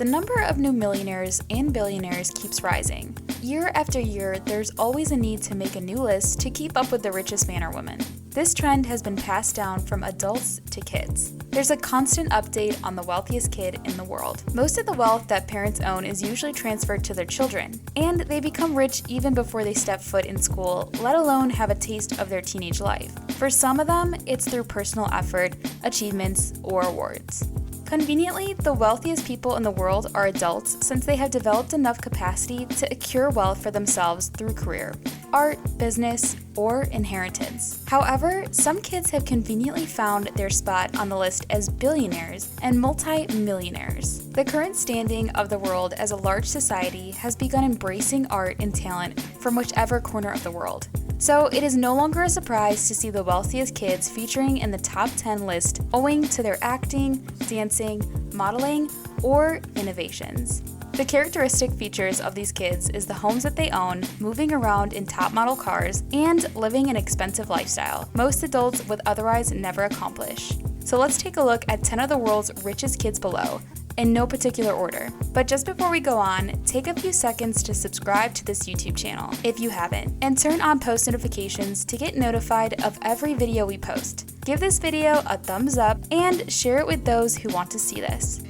the number of new millionaires and billionaires keeps rising. Year after year, there's always a need to make a new list to keep up with the richest man or woman. This trend has been passed down from adults to kids. There's a constant update on the wealthiest kid in the world. Most of the wealth that parents own is usually transferred to their children, and they become rich even before they step foot in school, let alone have a taste of their teenage life. For some of them, it's through personal effort, achievements, or awards. Conveniently, the wealthiest people in the world are adults since they have developed enough capacity to accrue wealth for themselves through career, art, business, or inheritance. However, some kids have conveniently found their spot on the list as billionaires and multi-millionaires. The current standing of the world as a large society has begun embracing art and talent from whichever corner of the world. So it is no longer a surprise to see the wealthiest kids featuring in the top 10 list owing to their acting, dancing, modeling, or innovations. The characteristic features of these kids is the homes that they own, moving around in top model cars, and living an expensive lifestyle most adults would otherwise never accomplish. So let's take a look at 10 of the world's richest kids below, in no particular order. But just before we go on, take a few seconds to subscribe to this YouTube channel if you haven't, and turn on post notifications to get notified of every video we post. Give this video a thumbs up and share it with those who want to see this.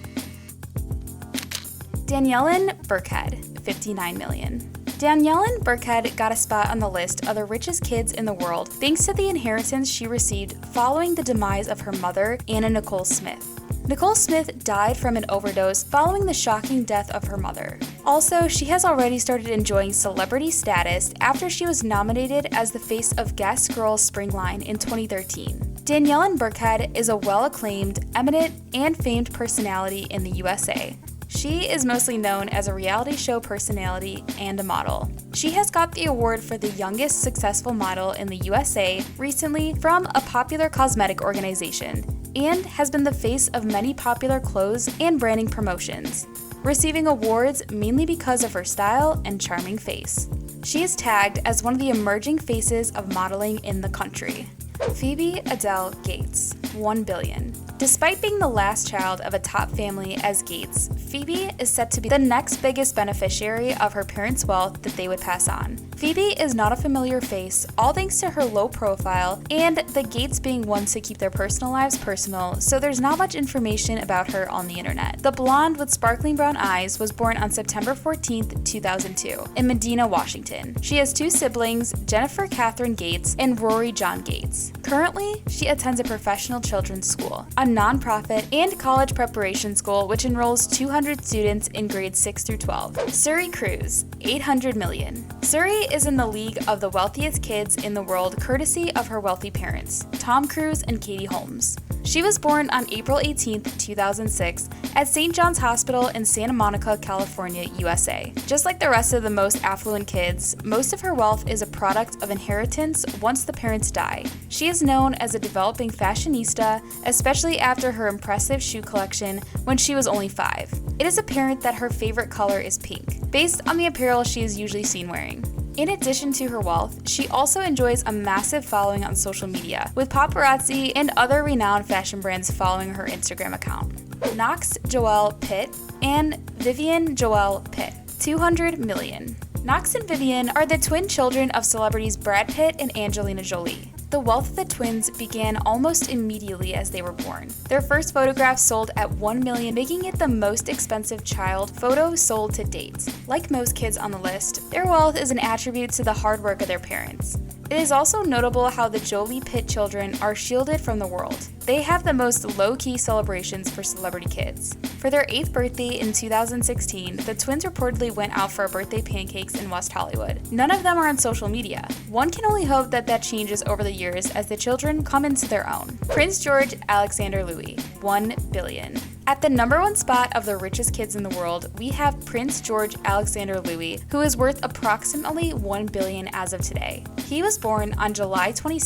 Danielle Burkhead, 59 million. Danielle Burkhead got a spot on the list of the richest kids in the world thanks to the inheritance she received following the demise of her mother, Anna Nicole Smith. Nicole Smith died from an overdose following the shocking death of her mother. Also, she has already started enjoying celebrity status after she was nominated as the face of Guess Girls Spring Line in 2013. Danielle Burkhead is a well-acclaimed, eminent, and famed personality in the USA. She is mostly known as a reality show personality and a model. She has got the award for the youngest successful model in the USA recently from a popular cosmetic organization, and has been the face of many popular clothes and branding promotions, receiving awards mainly because of her style and charming face. She is tagged as one of the emerging faces of modeling in the country. Phoebe Adele Gates, 1 billion. Despite being the last child of a top family as Gates, Phoebe is set to be the next biggest beneficiary of her parents' wealth that they would pass on. Phoebe is not a familiar face, all thanks to her low profile and the Gates being ones to keep their personal lives personal, so there's not much information about her on the internet. The blonde with sparkling brown eyes was born on September 14, 2002, in Medina, Washington. She has two siblings, Jennifer Catherine Gates and Rory John Gates. Currently, she attends a professional children's school, a nonprofit and college preparation school which enrolls 200 students in grades 6 through 12. Suri Cruise, 800 million. Suri is in the league of the wealthiest kids in the world courtesy of her wealthy parents, Tom Cruise and Katie Holmes. She was born on April 18, 2006, at St. John's Hospital in Santa Monica, California, USA. Just like the rest of the most affluent kids, most of her wealth is a product of inheritance once the parents die. She is known as a developing fashionista, especially after her impressive shoe collection when she was only 5. It is apparent that her favorite color is pink, based on the apparel she is usually seen wearing. In addition to her wealth, she also enjoys a massive following on social media, with paparazzi and other renowned fashion brands following her Instagram account. Knox Joelle Pitt and Vivian Joelle Pitt, 200 million. Knox and Vivian are the twin children of celebrities Brad Pitt and Angelina Jolie. The wealth of the twins began almost immediately as they were born. Their first photograph sold at $1 million, making it the most expensive child photo sold to date. Like most kids on the list, their wealth is an attribute to the hard work of their parents. It is also notable how the Jolie Pitt children are shielded from the world. They have the most low-key celebrations for celebrity kids. For their 8th birthday in 2016, the twins reportedly went out for birthday pancakes in West Hollywood. None of them are on social media. One can only hope that that changes over the years as the children come into their own. Prince George Alexander Louis, 1 billion. At the number 1 spot of the richest kids in the world, we have Prince George Alexander Louis, who is worth approximately $1 billion as of today. He was born on July 22,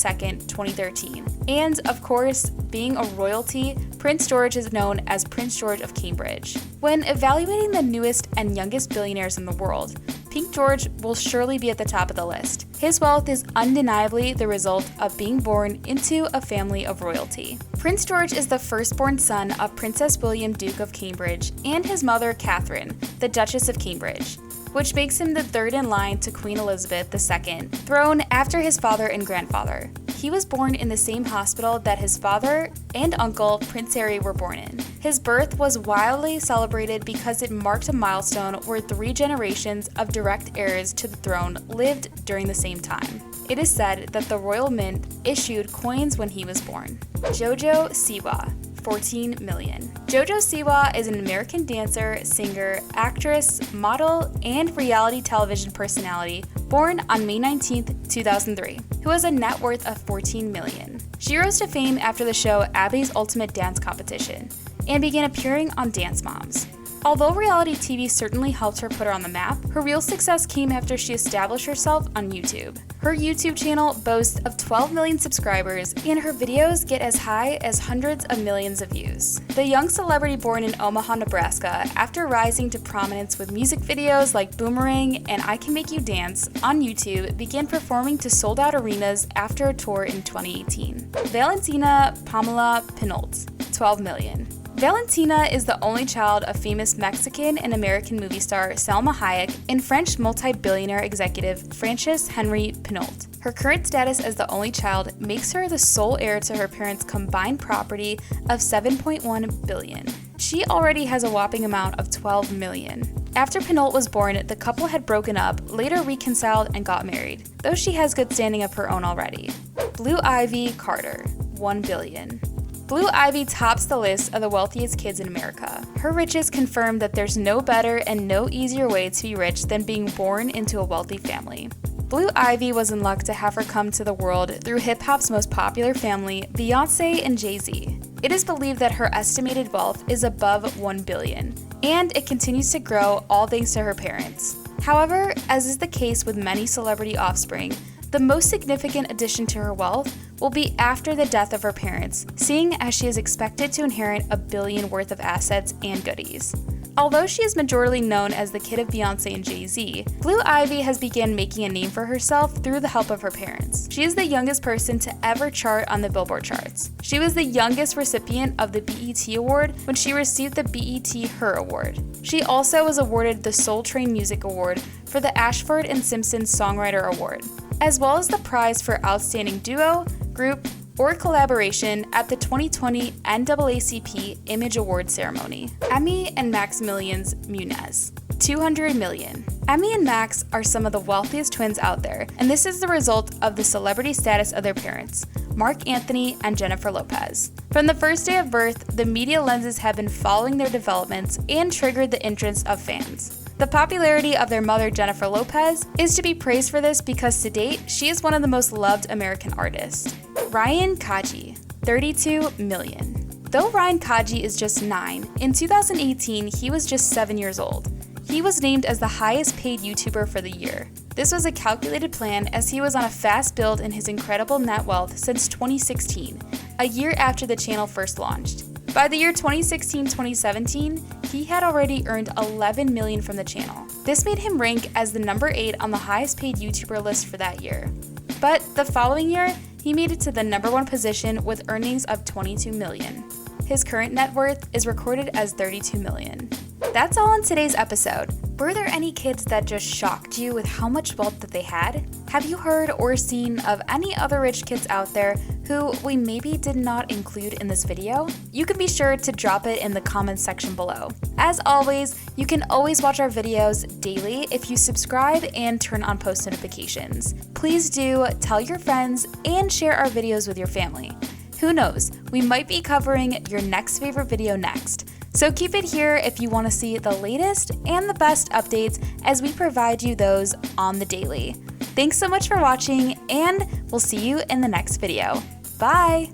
2013. And, of course, being a royalty, Prince George is known as Prince George of Cambridge. When evaluating the newest and youngest billionaires in the world, Pink George will surely be at the top of the list. His wealth is undeniably the result of being born into a family of royalty. Prince George is the firstborn son of Princess William, Duke of Cambridge, and his mother, Catherine, the Duchess of Cambridge, which makes him the third in line to Queen Elizabeth II, throne after his father and grandfather. He was born in the same hospital that his father and uncle, Prince Harry, were born in. His birth was wildly celebrated because it marked a milestone where 3 generations of direct heirs to the throne lived during the same time. It is said that the Royal Mint issued coins when he was born. Jojo Siwa, 14 million. Jojo Siwa is an American dancer, singer, actress, model, and reality television personality born on May 19, 2003, who has a net worth of 14 million. She rose to fame after the show Abby's Ultimate Dance Competition and began appearing on Dance Moms. Although reality TV certainly helped her put her on the map, her real success came after she established herself on YouTube. Her YouTube channel boasts of 12 million subscribers, and her videos get as high as hundreds of millions of views. The young celebrity born in Omaha, Nebraska, after rising to prominence with music videos like Boomerang and I Can Make You Dance on YouTube, began performing to sold-out arenas after a tour in 2018. Valentina Pamela Pinault, 12 million. Valentina is the only child of famous Mexican and American movie star Salma Hayek and French multi-billionaire executive Francis Henry Pinault. Her current status as the only child makes her the sole heir to her parents' combined property of $7.1 billion. She already has a whopping amount of 12 million. After Pinault was born, the couple had broken up, later reconciled and got married, though she has good standing of her own already. Blue Ivy Carter, 1 billion. Blue Ivy tops the list of the wealthiest kids in America. Her riches confirm that there's no better and no easier way to be rich than being born into a wealthy family. Blue Ivy was in luck to have her come to the world through hip-hop's most popular family, Beyonce and Jay-Z. It is believed that her estimated wealth is above 1 billion, and it continues to grow all thanks to her parents. However, as is the case with many celebrity offspring, the most significant addition to her wealth will be after the death of her parents, seeing as she is expected to inherit $1 billion worth of assets and goodies. Although she is majorly known as the kid of Beyonce and Jay-Z, Blue Ivy has begun making a name for herself through the help of her parents. She is the youngest person to ever chart on the Billboard charts. She was the youngest recipient of the BET Award when she received the BET Her Award. She also was awarded the Soul Train Music Award for the Ashford and Simpson Songwriter Award, as well as the prize for Outstanding Duo, Group, or Collaboration at the 2020 NAACP Image Award ceremony. Emmy and Maximilian's Munez, 200 million. Emmy and Max are some of the wealthiest twins out there, and this is the result of the celebrity status of their parents, Mark Anthony and Jennifer Lopez. From the first day of birth, the media lenses have been following their developments and triggered the interest of fans. The popularity of their mother, Jennifer Lopez, is to be praised for this because to date, she is one of the most loved American artists. Ryan Kaji, 32 million. Though Ryan Kaji is just 9, in 2018 he was just 7 years old. He was named as the highest paid YouTuber for the year. This was a calculated plan as he was on a fast build in his incredible net wealth since 2016, a year after the channel first launched. By the year 2016-2017, he had already earned 11 million from the channel. This made him rank as the number 8 on the highest paid YouTuber list for that year. But the following year, he made it to the number 1 position with earnings of 22 million. His current net worth is recorded as 32 million. That's all in today's episode. Were there any kids that just shocked you with how much wealth that they had? Have you heard or seen of any other rich kids out there who we maybe did not include in this video? You can be sure to drop it in the comments section below. As always, you can always watch our videos daily if you subscribe and turn on post notifications. Please do tell your friends and share our videos with your family. Who knows, we might be covering your next favorite video next. So keep it here if you want to see the latest and the best updates as we provide you those on the daily. Thanks so much for watching, and we'll see you in the next video. Bye!